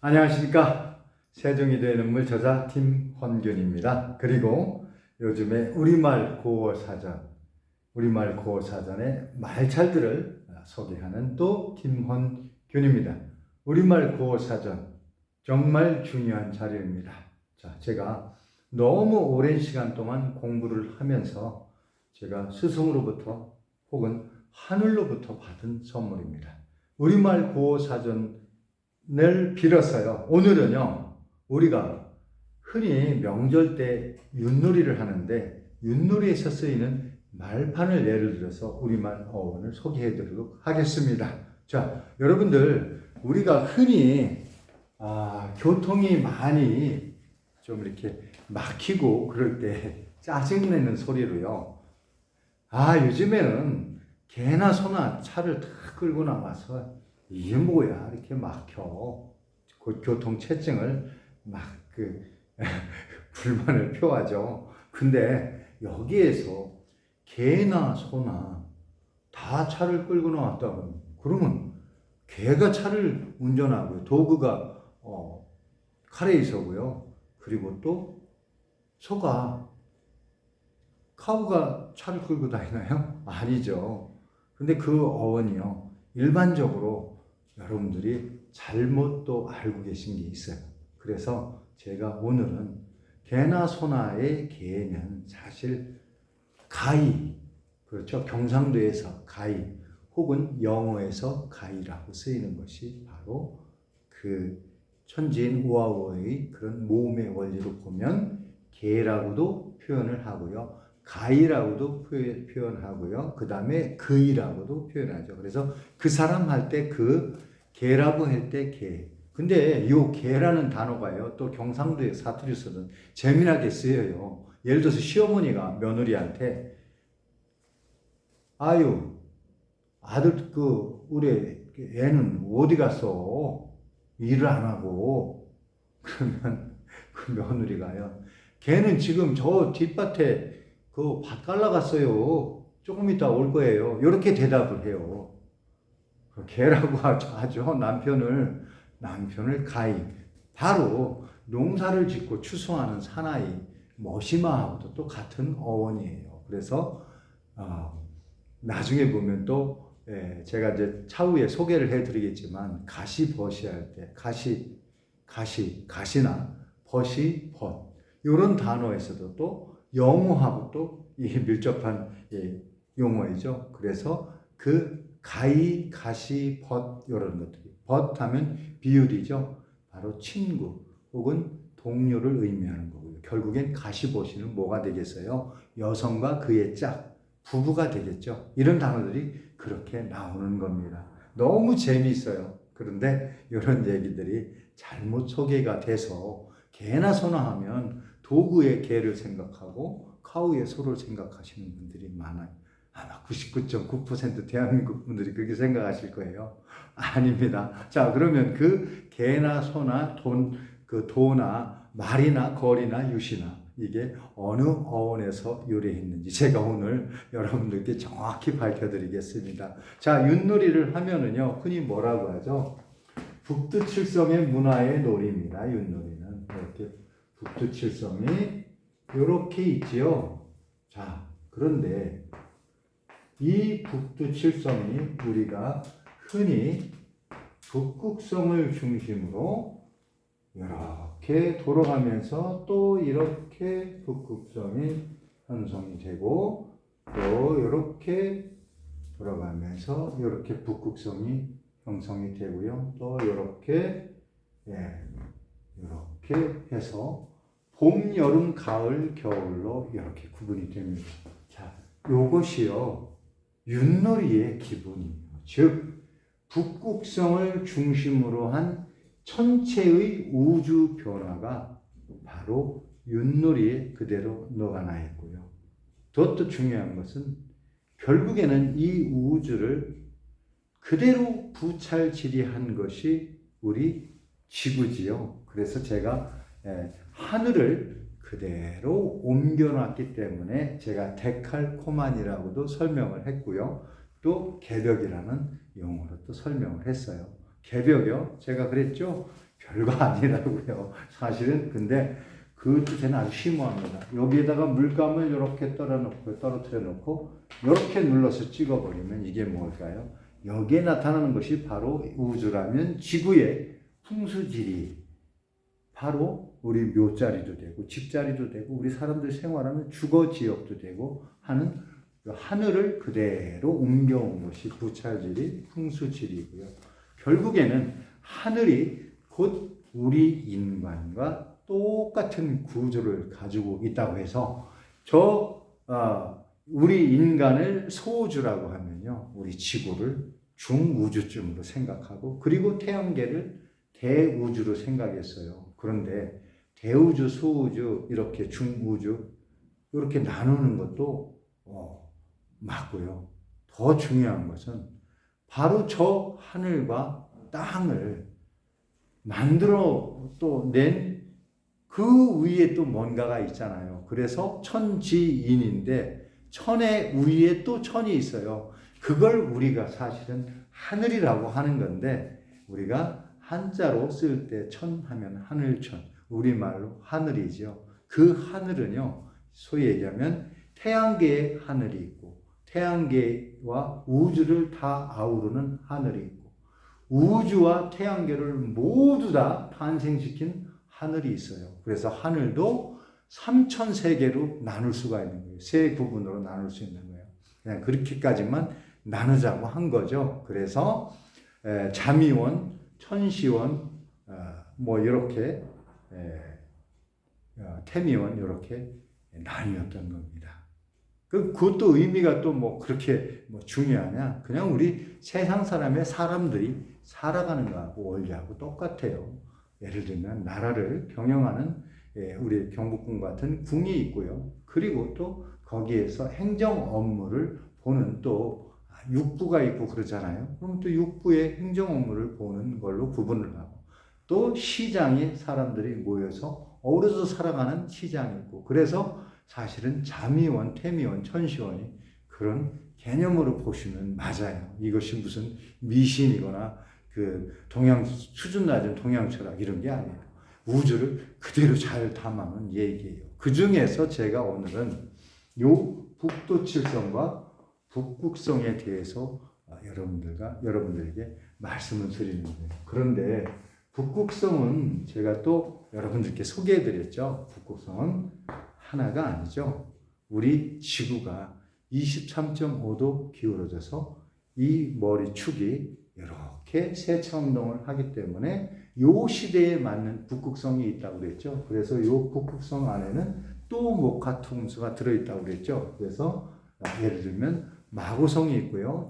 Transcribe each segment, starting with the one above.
안녕하십니까. 세종이 되는 물 저자 김헌균입니다. 그리고 요즘에 우리말 구어사전의 말찰들을 소개하는 또 김헌균입니다. 우리말 구어사전 정말 중요한 자료입니다. 자, 제가 너무 오랜 시간 동안 공부를 하면서 제가 스승으로부터 혹은 하늘로부터 받은 선물입니다. 우리말 구어사전 을 빌어서요. 오늘은요, 우리가 흔히 명절 때 윷놀이를 하는데 윷놀이에서 쓰이는 말판을 예를 들어서 우리말 어원을 소개해 드리도록 하겠습니다. 자, 여러분들 우리가 흔히 교통이 많이 좀 이렇게 막히고 그럴 때 짜증내는 소리로요. 요즘에는 개나 소나 차를 다 끌고 나와서 이게 뭐야 이렇게 막혀 교통체증을 불만을 표하죠. 근데 여기에서 개나 소나 다 차를 끌고 나왔다 그러면 개가 차를 운전하고요, 도구가 칼에 있어고요, 그리고 또 카우가 차를 끌고 다니나요? 아니죠. 근데 그 어원이요, 일반적으로 여러분들이 잘못 또 알고 계신 게 있어요. 그래서 제가 오늘은 개나 소나의 개는 사실 가이, 그렇죠? 경상도에서 가이 혹은 영어에서 가이라고 쓰이는 것이 바로 그 천지인 우아우의 그런 모음의 원리로 보면 개라고도 표현을 하고요, 가이라고도 표현하고요, 그 다음에 그이라고도 표현하죠. 그래서 그 사람 할 때 개라고 할 때 개. 근데 이 개라는 단어가요, 또 경상도의 사투리에서는 재미나게 쓰여요. 예를 들어서 시어머니가 며느리한테 아들 우리 애는 어디 갔어? 일을 안 하고. 그러면 그 며느리가요, 걔는 지금 저 뒷밭에 밭 갈라갔어요. 조금 이따 올 거예요. 이렇게 대답을 해요. 개라고 하죠. 남편을 가히. 바로 농사를 짓고 추수하는 사나이 머시마하고도 또 같은 어원이에요. 그래서 나중에 보면 또 제가 이제 차후에 소개를 해드리겠지만 가시버시 할 때 가시나 벗이 벗 이런 단어에서도 또 영어하고 또 밀접한 용어이죠. 그래서 가이, 가시, 벗 이런 것들이, 벗 하면 비율이죠. 바로 친구 혹은 동료를 의미하는 거고요. 결국엔 가시보시는 뭐가 되겠어요? 여성과 그의 짝, 부부가 되겠죠. 이런 단어들이 그렇게 나오는 겁니다. 너무 재미있어요. 그런데 이런 얘기들이 잘못 소개가 돼서 개나 소나 하면 도구의 개를 생각하고 카우의 소를 생각하시는 분들이 많아요. 아마 99.9% 대한민국 분들이 그렇게 생각하실 거예요. 아닙니다. 자, 그러면 그 개나 소나 도나 말이나 거리나 유시나 이게 어느 어원에서 유래했는지 제가 오늘 여러분들께 정확히 밝혀드리겠습니다. 자, 윷놀이를 하면은요, 흔히 뭐라고 하죠? 북두칠성의 문화의 놀이입니다. 윷놀이는 이렇게 북두칠성이 이렇게 있지요. 자, 그런데 이 북두칠성이 우리가 흔히 북극성을 중심으로 이렇게 돌아가면서 또 이렇게 북극성이 형성이 되고 또 이렇게 돌아가면서 이렇게 북극성이 형성이 되고요. 또 이렇게 이렇게 해서 봄, 여름, 가을, 겨울로 이렇게 구분이 됩니다. 자, 요것이요, 윷놀이의 기본이에요. 즉, 북극성을 중심으로 한 천체의 우주 변화가 바로 윷놀이에 그대로 녹아나 있고요. 더 중요한 것은 결국에는 이 우주를 그대로 부찰지리한 것이 우리 지구지요. 그래서 제가 하늘을 그대로 옮겨놨기 때문에 제가 데칼코만이라고도 설명을 했고요. 또 개벽이라는 용어로 또 설명을 했어요. 개벽이요? 제가 그랬죠? 별거 아니라고요. 사실은 근데 그 뜻에는 아주 심오합니다. 여기에다가 물감을 이렇게 떨어뜨려 놓고 이렇게 눌러서 찍어버리면 이게 뭘까요? 여기에 나타나는 것이 바로 우주라면 지구의 풍수지리, 바로 우리 묘자리도 되고 집자리도 되고 우리 사람들 생활하는 주거지역도 되고 하는 하늘을 그대로 옮겨온 것이 부찰지리, 풍수지리고요. 결국에는 하늘이 곧 우리 인간과 똑같은 구조를 가지고 있다고 해서 우리 인간을 소우주라고 하면요, 우리 지구를 중우주쯤으로 생각하고 그리고 태양계를 대우주로 생각했어요. 그런데 대우주, 소우주, 이렇게 중우주 이렇게 나누는 것도 맞고요. 더 중요한 것은 바로 저 하늘과 땅을 만들어 또 낸 그 위에 또 뭔가가 있잖아요. 그래서 천지인인데 천의 위에 또 천이 있어요. 그걸 우리가 사실은 하늘이라고 하는 건데 우리가 한자로 쓸 때 천하면 하늘천, 우리말로 하늘이죠. 그 하늘은요, 소위 얘기하면 태양계의 하늘이 있고 태양계와 우주를 다 아우르는 하늘이 있고 우주와 태양계를 모두 다 탄생시킨 하늘이 있어요. 그래서 하늘도 삼천세계로 나눌 수가 있는 거예요. 세 부분으로 나눌 수 있는 거예요. 그냥 그렇게까지만 나누자고 한 거죠. 그래서 자미원, 천시원, 뭐 이렇게 태미원 이렇게 나뉘었던 겁니다. 그것도 의미가 또 뭐 그렇게 뭐 중요하냐? 그냥 우리 세상 사람들이 살아가는 거하고 원리하고 똑같아요. 예를 들면 나라를 경영하는 우리 경복궁 같은 궁이 있고요. 그리고 또 거기에서 행정 업무를 보는 또 육부가 있고 그러잖아요. 그럼 또 육부의 행정 업무를 보는 걸로 구분을 하고 또 시장에 사람들이 모여서 어우러져 살아가는 시장이 있고 그래서 사실은 자미원, 태미원, 천시원이 그런 개념으로 보시면 맞아요. 이것이 무슨 미신이거나 그 수준 낮은 동양 철학 이런 게 아니에요. 우주를 그대로 잘 담아놓은 얘기예요. 그 중에서 제가 오늘은 요 북도칠성과 북극성에 대해서 여러분들에게 말씀을 드리는 거예요. 그런데 북극성은 제가 또 여러분들께 소개해드렸죠. 북극성은 하나가 아니죠. 우리 지구가 23.5도 기울어져서 이 머리축이 이렇게 세차운동을 하기 때문에 요 시대에 맞는 북극성이 있다고 그랬죠. 그래서 요 북극성 안에는 또 목화통수가 들어있다고 그랬죠. 그래서 예를 들면 마고성이 있고요.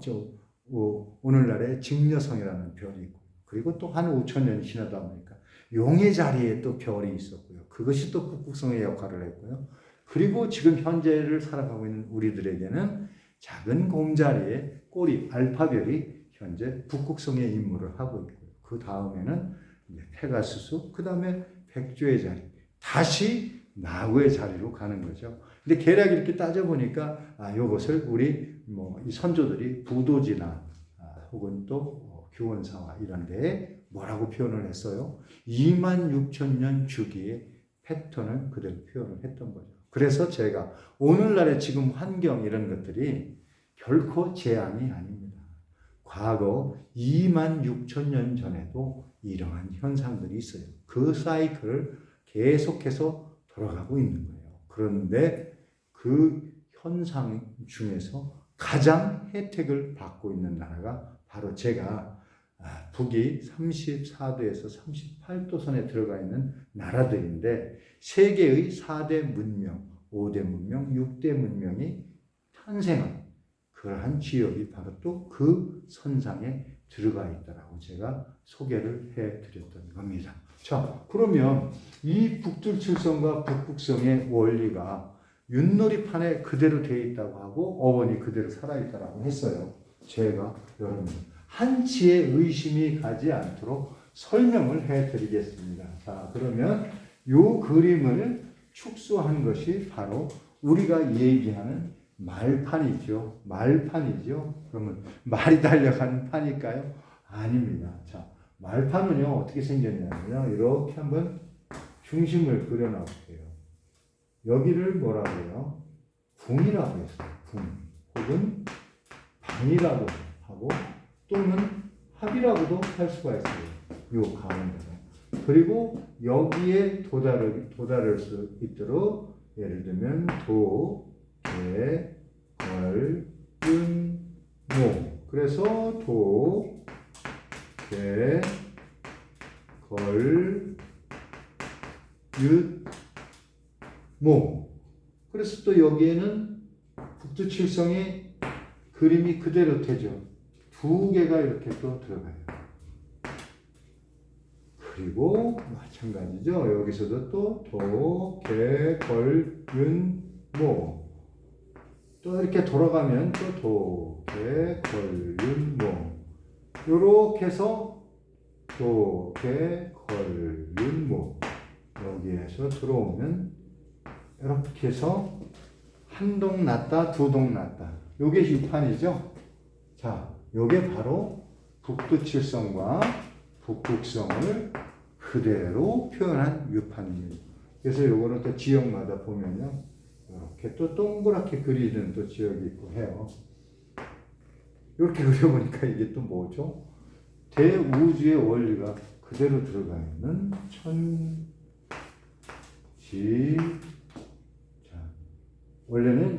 오늘날의 직녀성이라는 별이 있고 그리고 또 한 5,000년이 지나다 보니까 용의 자리에 또 별이 있었고요. 그것이 또 북극성의 역할을 했고요. 그리고 지금 현재를 살아가고 있는 우리들에게는 작은 곰자리에 꼬리 알파별이 현재 북극성의 임무를 하고 있고요. 그 다음에는 페가수스, 그 다음에 백조의 자리, 다시 나우의 자리로 가는 거죠. 근데 계략 이렇게 따져보니까 이것을 우리 이 선조들이 부도지나 혹은 또 규원사화 이런 데에 뭐라고 표현을 했어요? 26,000년 주기의 패턴을 그대로 표현을 했던 거죠. 그래서 제가 오늘날의 지금 환경 이런 것들이 결코 재앙이 아닙니다. 과거 26,000년 전에도 이러한 현상들이 있어요. 그 사이클을 계속해서 돌아가고 있는 거예요. 그런데 그 현상 중에서 가장 혜택을 받고 있는 나라가 바로 제가 북이 34도에서 38도 선에 들어가 있는 나라들인데 세계의 4대 문명, 5대 문명, 6대 문명이 탄생한 그러한 지역이 바로 또 그 선상에 들어가 있다라고 제가 소개를 해드렸던 겁니다. 자, 그러면 이 북두칠성과 북극성의 원리가 윷놀이판에 그대로 되어 있다고 하고 어원이 그대로 살아있다라고 했어요. 제가 여러분 한치의 의심이 가지 않도록 설명을 해드리겠습니다. 자, 그러면 이 그림을 축소한 것이 바로 우리가 얘기하는 말판이죠. 그러면 말이 달려가는 판일까요? 아닙니다. 자, 말판은요 어떻게 생겼냐면요 이렇게 한번 중심을 그려놔볼게요. 여기를 뭐라고 해요? 궁이라고 했어요. 궁 혹은 방이라고 하고 또는 합이라고도 할 수가 있어요. 요 가운데가. 그리고 여기에 도달할 수 있도록 예를 들면 도, 개, 걸, 은, 모. 그래서 도, 개, 걸, 윷, 모. 그래서 또 여기에는 북두칠성의 그림이 그대로 되죠. 두 개가 이렇게 또 들어가요. 그리고 마찬가지죠. 여기서도 또 도, 개, 걸, 윤, 모. 또 이렇게 돌아가면 또 도, 개, 걸, 윤, 모. 요렇게 해서 도, 개, 걸, 윤, 모. 여기에서 들어오면 이렇게 해서 한 동 났다, 두 동 났다. 요게 유판이죠. 자, 요게 바로 북두칠성과 북극성을 그대로 표현한 유판입니다. 그래서 요거는 또 지역마다 보면요. 이렇게 또 동그랗게 그리는 또 지역이 있고 해요. 이렇게 그려보니까 이게 또 뭐죠? 대우주의 원리가 그대로 들어가 있는 천지. 자, 원래는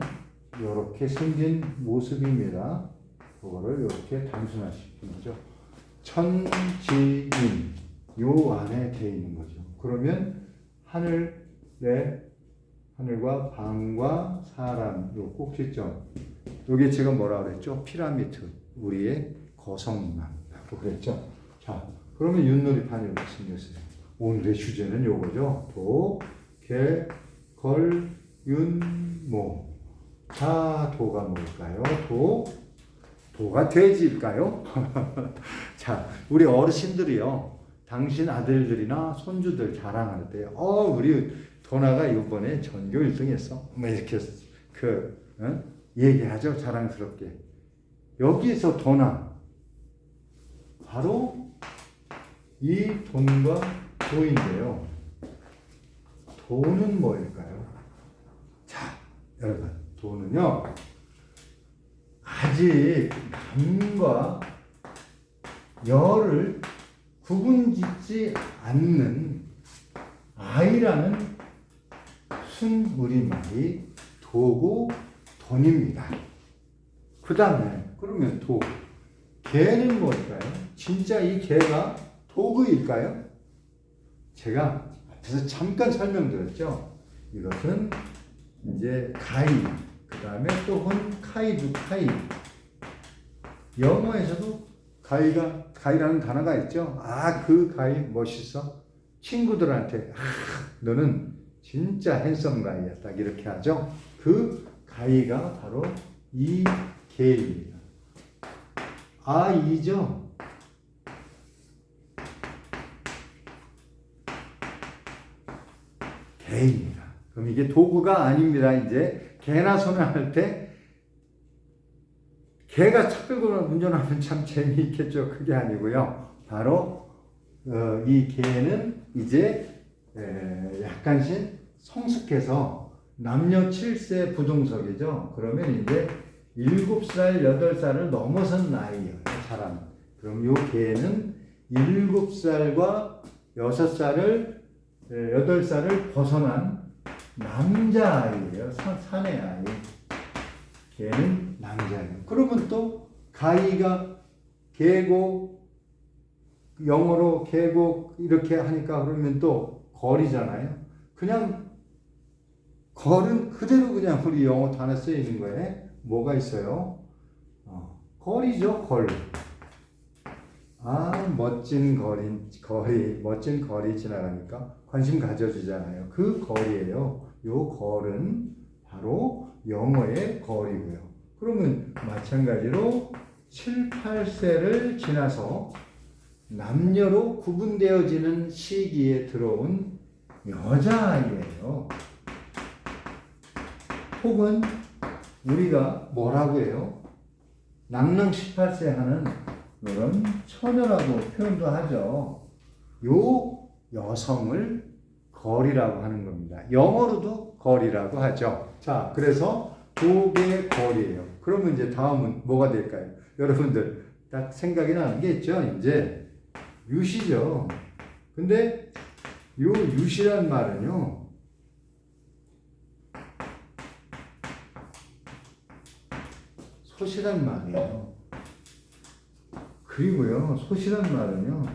이렇게 생긴 모습입니다. 그거를 이렇게 단순화시킨 거죠. 천지인 요 안에 돼 있는 거죠. 그러면 하늘과 방과 사람 요 꼭지점 요게 지금 뭐라 그랬죠? 피라미드 우리의 거성남이라고 그랬죠. 자, 그러면 윷놀이판이 이렇게 생겼어요. 오늘의 주제는 요거죠. 도, 개, 걸, 윤, 모. 자, 도가 뭘까요? 도가 돼지일까요? 자, 우리 어르신들이요. 당신 아들들이나 손주들 자랑할 때, 우리 도나가 이번에 전교 1등 했어. 뭐 이렇게 얘기하죠. 자랑스럽게. 여기서 도나. 바로 이 돈과 도인데요. 도는 뭐일까요? 자, 여러분. 도는요. 아직 남과 여를 구분짓지 않는 아이라는 순우리말이 도고 돈입니다. 그 다음에 그러면 도, 개는 뭘까요? 진짜 이 개가 도구일까요? 제가 앞에서 잠깐 설명드렸죠. 이것은 이제 가이, 그 다음에 또 카이도 카이. 영어에서도 가이라는 단어가 있죠. 그 가이 멋있어. 친구들한테 너는 진짜 핸섬 가이야. 딱 이렇게 하죠. 그 가이가 바로 이 개입니다. 이죠. 개입니다. 그럼 이게 도구가 아닙니다. 이제 개나 소나 할 때 개가 차 끌고 운전하면 참 재미있겠죠. 그게 아니고요. 바로 이 개는 이제 약간씩 성숙해서 남녀 7세 부동석이죠. 그러면 이제 7살, 8살을 넘어선 나이예요. 사람. 그럼 이 개는 7살과 6살을 8살을 벗어난 남자아이예요. 사내 아이. 개는 남자예요. 그러면 또 가이가 개고 영어로 개고 이렇게 하니까 그러면 또 걸이잖아요. 그냥 걸은 그대로 그냥 우리 영어 단어 쓰여 있는 거에 뭐가 있어요? 걸이죠. 걸. 멋진 멋진 거리 지나가니까 관심 가져주잖아요. 그 거리예요. 요 걸은 바로 영어의 거리고요. 그러면 마찬가지로 7, 8세를 지나서 남녀로 구분되어지는 시기에 들어온 여자아이예요. 혹은 우리가 뭐라고 해요? 낭낭 18세 하는 이런 처녀라고 표현도 하죠. 요 여성을 걸이라고 하는 겁니다. 영어로도 걸이라고 하죠. 자, 그래서 독의 걸이에요. 그러면 이제 다음은 뭐가 될까요? 여러분들 딱 생각이 나는 게 있죠. 이제 유시죠. 근데 요 유시란 말은요. 소시란 말이에요. 그리고요. 소시란 말은요.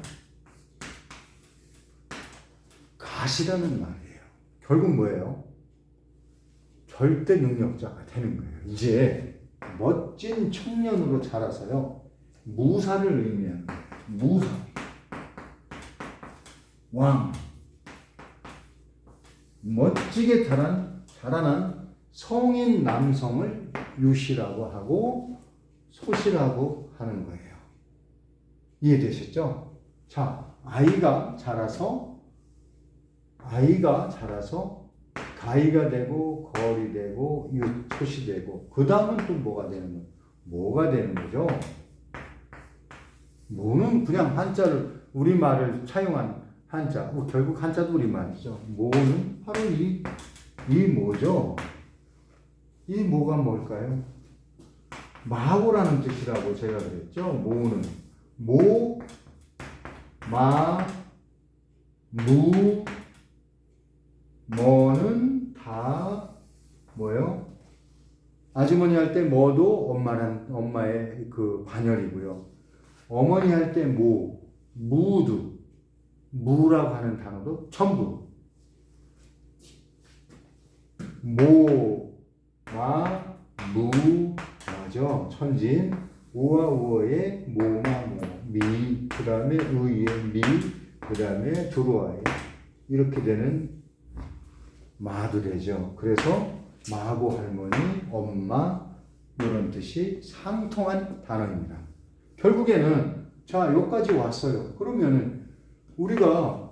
가시라는 말이에요. 결국 뭐예요? 절대 능력자가 되는 거예요. 이제 멋진 청년으로 자라서요. 무사를 의미하는 거예요. 무사. 왕. 멋지게 자라난 성인 남성을 유시라고 하고 소시라고 하는 거예요. 이해되셨죠? 자, 아이가 자라서 가이가 되고 거리 되고 소시 되고 그 다음은 또 뭐가 되는 거예요? 뭐가 되는 거죠? 뭐는 그냥 한자를 우리말을 차용한 한자, 결국 한자도 우리말이죠. 뭐는 바로 이 뭐죠? 이 뭐가 뭘까요? 마고라는 뜻이라고 제가 그랬죠. 모는 모, 마, 무, 뭐는 다 뭐예요? 아주머니 할 때 뭐도 엄마의 그 반열이고요. 어머니 할 때 무도 무라고 하는 단어도 전부 모, 마, 무 맞아. 천진 우와 우어의 모마 미 그 다음에 의의 미 그 다음에 두루와의 이렇게 되는 마도 되죠. 그래서 마고 할머니, 엄마 이런 뜻이 상통한 단어입니다. 결국에는 자 여기까지 왔어요. 그러면은 우리가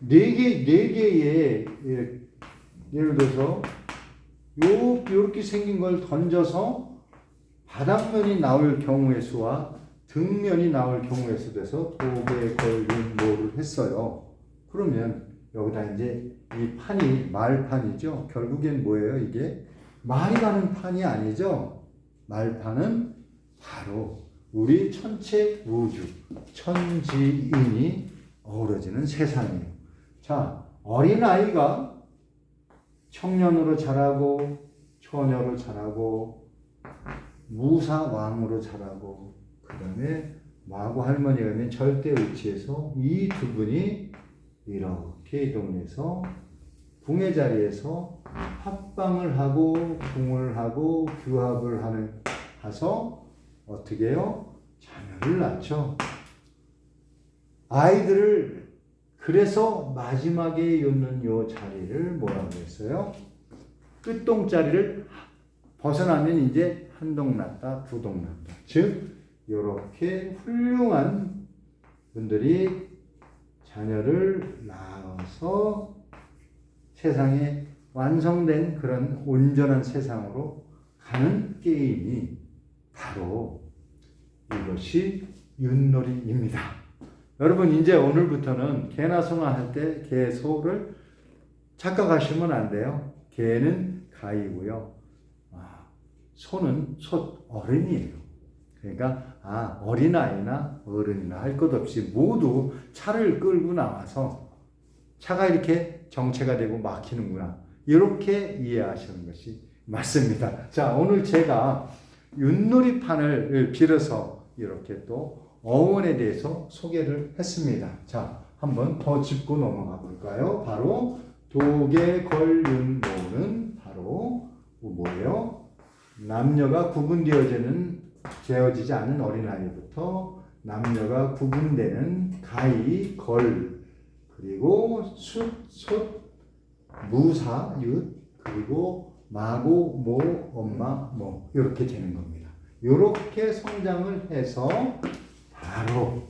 네 개의 예를 들어서 요렇게 생긴 걸 던져서 바닥면이 나올 경우의 수와 등면이 나올 경우의 수 돼서 독에 걸린 뭐를 했어요. 그러면 여기다 이제 이 판이 말판이죠. 결국엔 뭐예요? 이게 말이 가는 판이 아니죠. 말판은 바로 우리 천체 우주, 천지인이 어우러지는 세상이에요. 자, 어린아이가 청년으로 자라고 처녀로 자라고 무사왕으로 자라고 그 다음에 마고 할머니가 있는 절대 위치에서 이 두 분이 이렇게 이동해서 궁의 자리에서 합방을 하고 궁을 하고 규합을 해서 어떻게 해요? 자녀를 낳죠. 아이들을 그래서 마지막에 놓는 요 자리를 뭐라고 했어요? 끝동자리를 벗어나면 이제 한 동 낳다, 두 동 낳다. 즉 이렇게 훌륭한 분들이 자녀를 낳아서 세상에 완성된 그런 온전한 세상으로 가는 게임이 바로 이것이 윷놀이입니다. 여러분 이제 오늘부터는 개나 소나 할 때 개, 소를 착각하시면 안 돼요. 개는 가이고요. 소는 어른이에요. 그러니까 어린아이나 어른이나 할 것 없이 모두 차를 끌고 나와서 차가 이렇게 정체가 되고 막히는구나. 이렇게 이해하시는 것이 맞습니다. 자, 오늘 제가 윷놀이판을 빌어서 이렇게 또 어원에 대해서 소개를 했습니다. 자, 한번 더 짚고 넘어가 볼까요? 바로 독에 걸윤모는 바로 뭐예요? 남녀가 구분되어지지 않은 어린아이부터 남녀가 구분되는 가이, 걸, 그리고 숫, 무사, 윷, 그리고 마고, 모, 엄마, 뭐 이렇게 되는 겁니다. 이렇게 성장을 해서 바로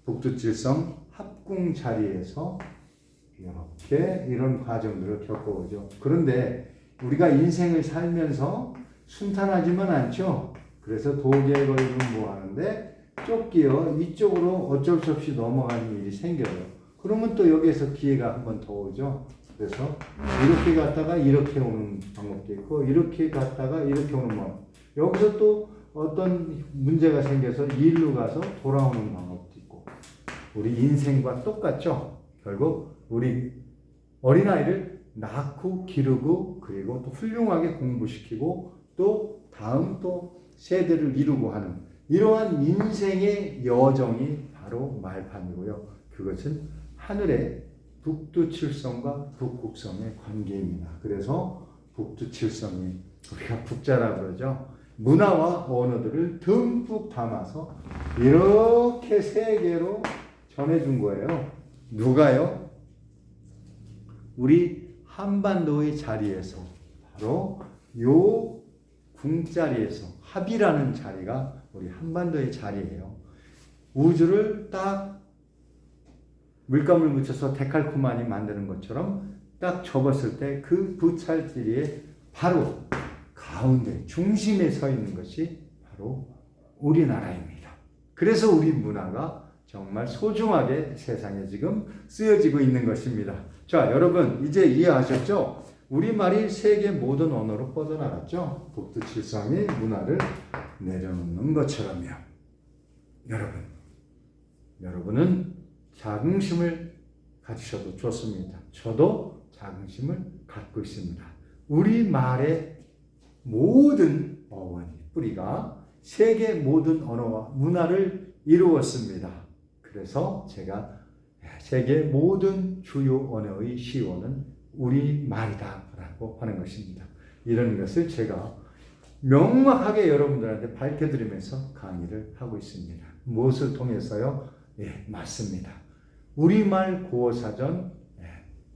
북두칠성 합궁 자리에서 이렇게 이런 과정들을 겪어오죠. 그런데 우리가 인생을 살면서 순탄하지만 않죠. 그래서 독에 걸리면 뭐 하는데 쫓기요. 이쪽으로 어쩔 수 없이 넘어가는 일이 생겨요. 그러면 또 여기에서 기회가 한 번 더 오죠. 그래서 이렇게 갔다가 이렇게 오는 방법도 있고, 이렇게 갔다가 이렇게 오는 방법. 여기서 또 어떤 문제가 생겨서 일로 가서 돌아오는 방법도 있고, 우리 인생과 똑같죠. 결국 우리 어린아이를 낳고 기르고 그리고 또 훌륭하게 공부시키고 또 다음 또 세대를 이루고 하는 이러한 인생의 여정이 바로 말판이고요. 그것은 하늘의 북두칠성과 북극성의 관계입니다. 그래서 북두칠성이 우리가 북자라고 그러죠. 문화와 언어들을 듬뿍 담아서 이렇게 세계로 전해준 거예요. 누가요? 우리 한반도의 자리에서 바로 요 궁자리에서 합이라는 자리가 우리 한반도의 자리예요. 우주를 딱 물감을 묻혀서 데칼코마니 만드는 것처럼 딱 접었을 때 그 부찰지리에 바로 가운데 중심에 서 있는 것이 바로 우리나라입니다. 그래서 우리 문화가 정말 소중하게 세상에 지금 쓰여지고 있는 것입니다. 자, 여러분 이제 이해하셨죠? 우리말이 세계 모든 언어로 뻗어나갔죠? 북두칠성이 문화를 내려놓는 것처럼요. 여러분은 자긍심을 가지셔도 좋습니다. 저도 자긍심을 갖고 있습니다. 우리말의 모든 어원이 뿌리가 세계 모든 언어와 문화를 이루었습니다. 그래서 제가 세계 모든 주요 언어의 시원은 우리말이다라고 하는 것입니다. 이런 것을 제가 명확하게 여러분들한테 밝혀드리면서 강의를 하고 있습니다. 무엇을 통해서요? 예, 맞습니다. 우리말 구어사전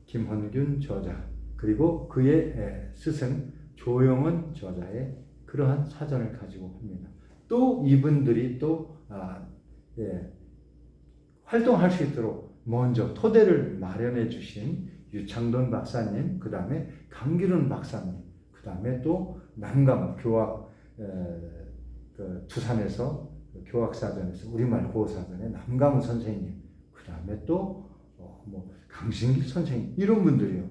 김헌균 저자 그리고 그의 스승 조영은 저자의 그러한 사전을 가지고 합니다. 또 이분들이 또 활동할 수 있도록 먼저 토대를 마련해 주신 유창돈 박사님, 그 다음에 강기륜 박사님, 그 다음에 또 남강 교학 두산에서 교학사전에서 우리말 구어사전의 남강우 선생님, 그 다음에 또 강신길 선생님, 이런 분들이요.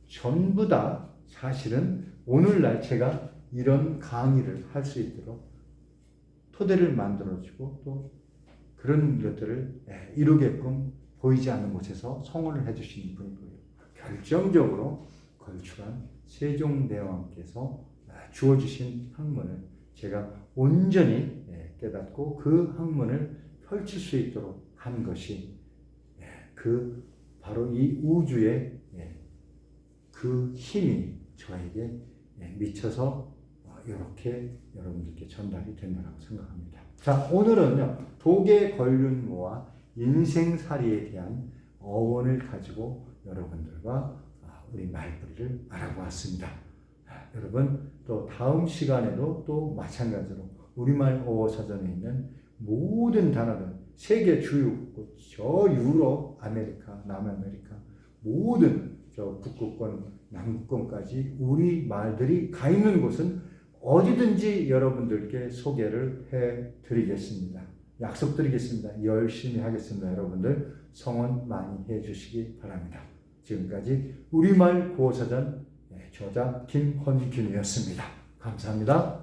전부 다 사실은 오늘날 제가 이런 강의를 할 수 있도록 토대를 만들어주고 또 그런 것들을 이루게끔 보이지 않는 곳에서 성원을 해주신 분이고요. 결정적으로 걸출한 세종대왕께서 주어주신 학문을 제가 온전히 깨닫고 그 학문을 펼칠 수 있도록 한 것이 그 바로 이 우주의 그 힘이 저에게 미쳐서 이렇게 여러분들께 전달이 된다고 생각합니다. 자, 오늘은요, 독의 권륜모와 인생살이에 대한 어원을 가지고 여러분들과 우리 말벌이를 알아보았습니다. 여러분, 또 다음 시간에도 또 마찬가지로 우리말 어사전에 있는 모든 단어들, 세계 주요국, 저 유럽, 아메리카, 남아메리카, 모든 저 북극권, 남극권까지 우리 말들이 가 있는 곳은 어디든지 여러분들께 소개를 해드리겠습니다. 약속드리겠습니다. 열심히 하겠습니다. 여러분들 성원 많이 해주시기 바랍니다. 지금까지 우리말 구어사전 저자 김헌균이었습니다. 감사합니다.